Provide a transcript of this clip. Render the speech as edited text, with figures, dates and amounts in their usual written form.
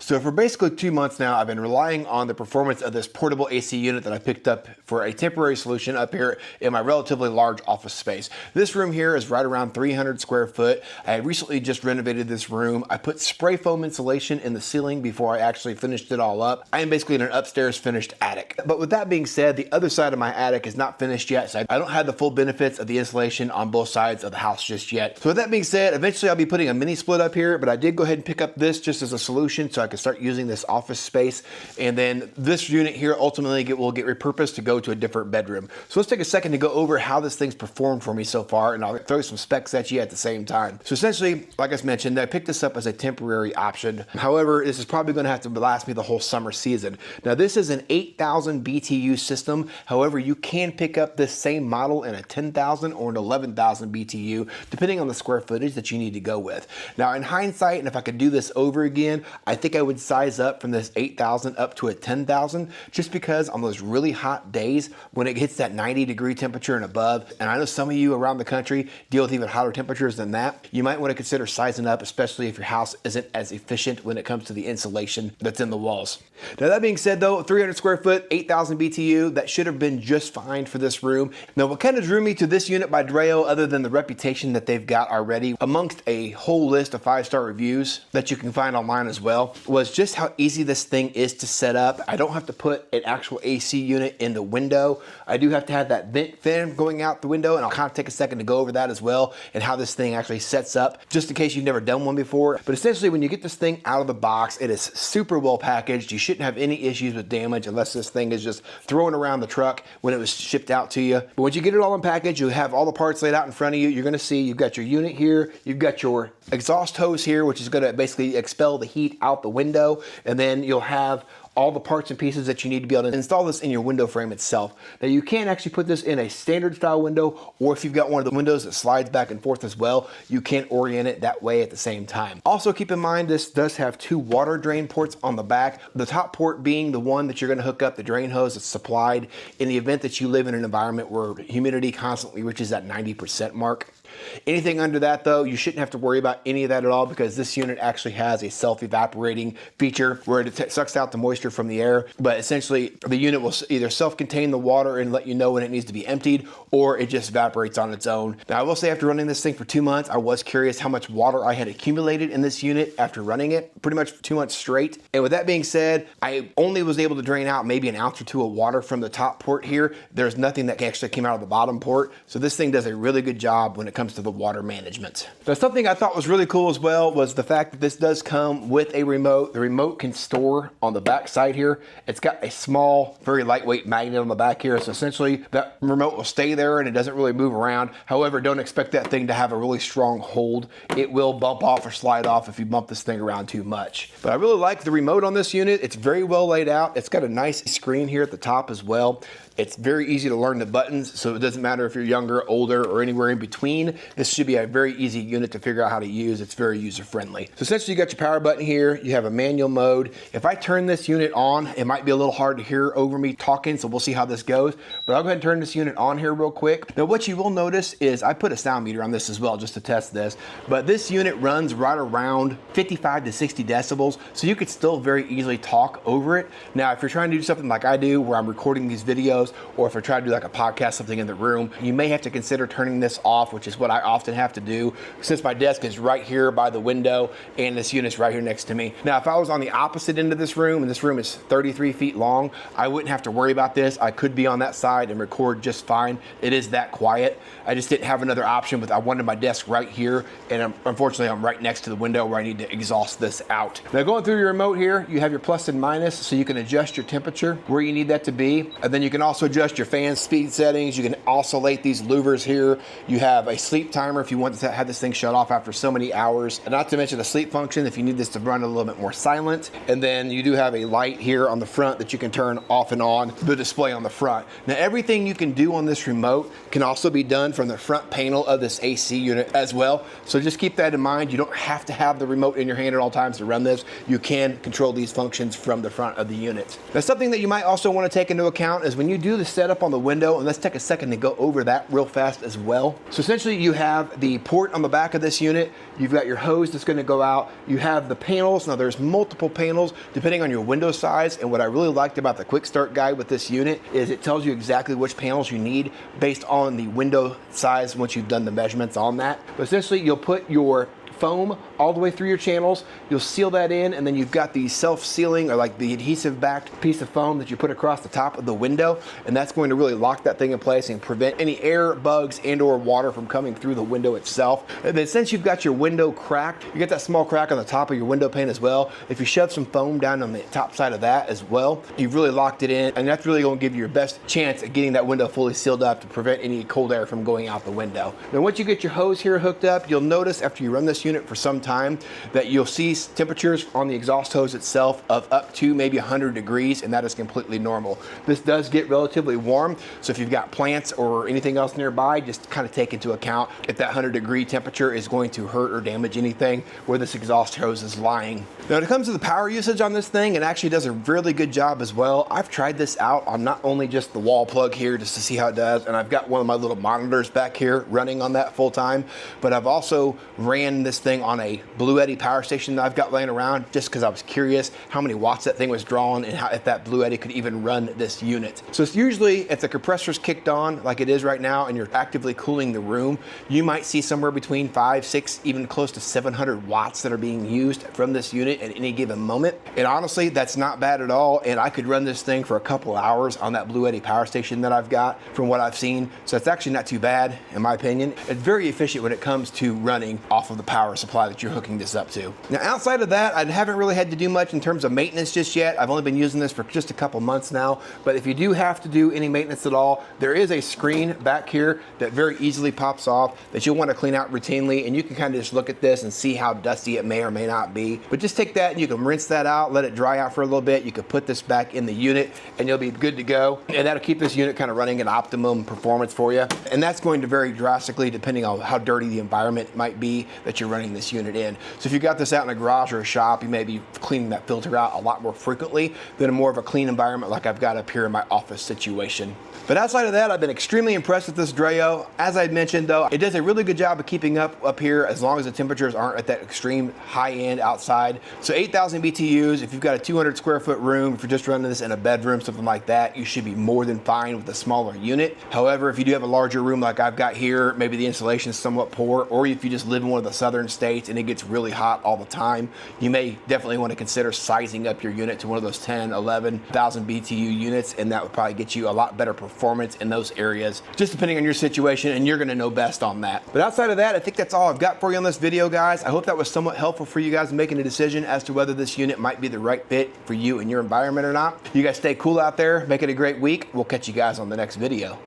So for basically 2 months now, I've been relying on the performance of this portable AC unit that I picked up for a temporary solution up here in my relatively large office space. This room here is right around 300 square foot. I recently just renovated this room. I put spray foam insulation in the ceiling before I actually finished it all up. I am basically in an upstairs finished attic. But with that being said, the other side of my attic is not finished yet, so I don't have the full benefits of the insulation on both sides of the house just yet. So with that being said, eventually I'll be putting a mini split up here, but I did go ahead and pick up this just as a solution so I can start using this office space. And then this unit here ultimately will get repurposed to go to a different bedroom. So let's take a second to go over how this thing's performed for me so far, and I'll throw some specs at you at the same time. So essentially, like I mentioned, I picked this up as a temporary option. However, this is probably going to have to last me the whole summer season. Now this is an 8,000 BTU system. However, you can pick up this same model in a 10,000 or an 11,000 BTU, depending on the square footage that you need to go with. Now in hindsight, and if I could do this over again, I think I would size up from this 8,000 up to a 10,000, just because on those really hot days when it hits that 90-degree temperature and above, and I know some of you around the country deal with even hotter temperatures than that, you might want to consider sizing up, especially if your house isn't as efficient when it comes to the insulation that's in the walls. Now that being said though, 300 square foot, 8,000 BTU, that should have been just fine for this room. Now what kind of drew me to this unit by DREO, other than the reputation that they've got already amongst a whole list of 5-star reviews that you can find online as well, was just how easy this thing is to set up. I don't have to put an actual AC unit in the window. I do have to have that vent fan going out the window, and I'll kind of take a second to go over that as well and how this thing actually sets up, just in case you've never done one before. But essentially, when you get this thing out of the box, it is super well packaged. You shouldn't have any issues with damage unless this thing is just thrown around the truck when it was shipped out to you. But once you get it all in package, you have all the parts laid out in front of you. You're going to see you've got your unit here, you've got your exhaust hose here, which is going to basically expel the heat out the window, and then you'll have all the parts and pieces that you need to be able to install this in your window frame itself. Now you can actually put this in a standard style window, or if you've got one of the windows that slides back and forth as well, you can orient it that way at the same time. Also keep in mind, this does have 2 water drain ports on the back, the top port being the one that you're going to hook up the drain hose that's supplied in the event that you live in an environment where humidity constantly reaches that 90% mark. Anything under that though, you shouldn't have to worry about any of that at all, because this unit actually has a self-evaporating feature where it sucks out the moisture from the air. But essentially the unit will either self-contain the water and let you know when it needs to be emptied, or it just evaporates on its own. Now I will say, after running this thing for 2 months, I was curious how much water I had accumulated in this unit after running it pretty much 2 months straight. And with that being said, I only was able to drain out maybe an ounce or 2 of water from the top port here. There's nothing that actually came out of the bottom port. So this thing does a really good job when it comes to the water management. Now something I thought was really cool as well was the fact that this does come with a remote. The remote can store on the back side here. It's got a small, very lightweight magnet on the back here. So essentially that remote will stay there and it doesn't really move around. However, don't expect that thing to have a really strong hold. It will bump off or slide off if you bump this thing around too much. But I really like the remote on this unit. It's very well laid out. It's got a nice screen here at the top as well. It's very easy to learn the buttons, so it doesn't matter if you're younger, older, or anywhere in between. This should be a very easy unit to figure out how to use. It's very user-friendly. So essentially, you got your power button here. You have a manual mode. If I turn this unit on, it might be a little hard to hear over me talking, so we'll see how this goes. But I'll go ahead and turn this unit on here real quick. Now, what you will notice is I put a sound meter on this as well just to test this, but this unit runs right around 55 to 60 decibels, so you could still very easily talk over it. Now, if you're trying to do something like I do, where I'm recording these videos, or if I try to do like a podcast, something in the room, you may have to consider turning this off, which is what I often have to do since my desk is right here by the window and this unit's right here next to me. Now, if I was on the opposite end of this room, and this room is 33 feet long, I wouldn't have to worry about this. I could be on that side and record just fine. It is that quiet. I just didn't have another option, but I wanted my desk right here, and unfortunately I'm right next to the window where I need to exhaust this out. Now, going through your remote here, you have your plus and minus, so you can adjust your temperature where you need that to be, and then you can also adjust your fan speed settings. You can oscillate these louvers here. You have a sleep timer if you want to have this thing shut off after so many hours, and not to mention a sleep function if you need this to run a little bit more silent. And then you do have a light here on the front that you can turn off and on the display on the front. Now, everything you can do on this remote can also be done from the front panel of this AC unit as well. So just keep that in mind. You don't have to have the remote in your hand at all times to run this. You can control these functions from the front of the unit. Now, something that you might also want to take into account is when you do the setup on the window, and let's take a second to go over that real fast as well. So essentially, you have the port on the back of this unit. You've got your hose that's going to go out. You have the panels. Now there's multiple panels depending on your window size. And what I really liked about the quick start guide with this unit is it tells you exactly which panels you need based on the window size once you've done the measurements on that. But essentially you'll put your foam all the way through your channels. You'll seal that in, and then you've got the self-sealing or like the adhesive backed piece of foam that you put across the top of the window, and that's going to really lock that thing in place and prevent any air, bugs, and or water from coming through the window itself. And then since you've got your window cracked, you get that small crack on the top of your window pane as well. If you shove some foam down on the top side of that as well, you've really locked it in, and that's really going to give you your best chance at getting that window fully sealed up to prevent any cold air from going out the window. Now once you get your hose here hooked up, you'll notice after you run this unit for some time that you'll see temperatures on the exhaust hose itself of up to maybe 100 degrees, and that is completely normal. This does get relatively warm, so if you've got plants or anything else nearby, just kind of take into account if that 100-degree temperature is going to hurt or damage anything where this exhaust hose is lying. Now when it comes to the power usage on this thing, it actually does a really good job as well. I've tried this out on not only just the wall plug here just to see how it does, and I've got one of my little monitors back here running on that full time, but I've also ran this thing on a Bluetti power station that I've got laying around just because I was curious how many watts that thing was drawing and how, if that Bluetti could even run this unit. So it's usually if the compressor's kicked on like it is right now and you're actively cooling the room, you might see somewhere between 5, 6, even close to 700 watts that are being used from this unit at any given moment. And honestly, that's not bad at all. And I could run this thing for a couple hours on that Bluetti power station that I've got from what I've seen. So it's actually not too bad in my opinion. It's very efficient when it comes to running off of the power supply that you're hooking this up to. Now outside of that, I haven't really had to do much in terms of maintenance just yet. I've only been using this for just a couple months now, but if you do have to do any maintenance at all, there is a screen back here that very easily pops off that you'll want to clean out routinely, and you can kind of just look at this and see how dusty it may or may not be. But just take that and you can rinse that out, let it dry out for a little bit. You can put this back in the unit and you'll be good to go. And that'll keep this unit kind of running at optimum performance for you. And that's going to vary drastically depending on how dirty the environment might be that you're running this unit in. So if you got this out in a garage or a shop, you may be cleaning that filter out a lot more frequently than a more of a clean environment like I've got up here in my office situation. But outside of that, I've been extremely impressed with this DREO. As I mentioned though, it does a really good job of keeping up here as long as the temperatures aren't at that extreme high end outside. So 8,000 BTUs, if you've got a 200 square foot room, if you're just running this in a bedroom, something like that, you should be more than fine with a smaller unit. However, if you do have a larger room like I've got here, maybe the insulation is somewhat poor, or if you just live in one of the southern states and it gets really hot all the time, you may definitely want to consider sizing up your unit to one of those 10, 11,000 BTU units, and that would probably get you a lot better performance in those areas, just depending on your situation, and you're going to know best on that. But outside of that, I think that's all I've got for you on this video, guys. I hope that was somewhat helpful for you guys in making a decision as to whether this unit might be the right fit for you and your environment or not. You guys stay cool out there, make it a great week. We'll catch you guys on the next video.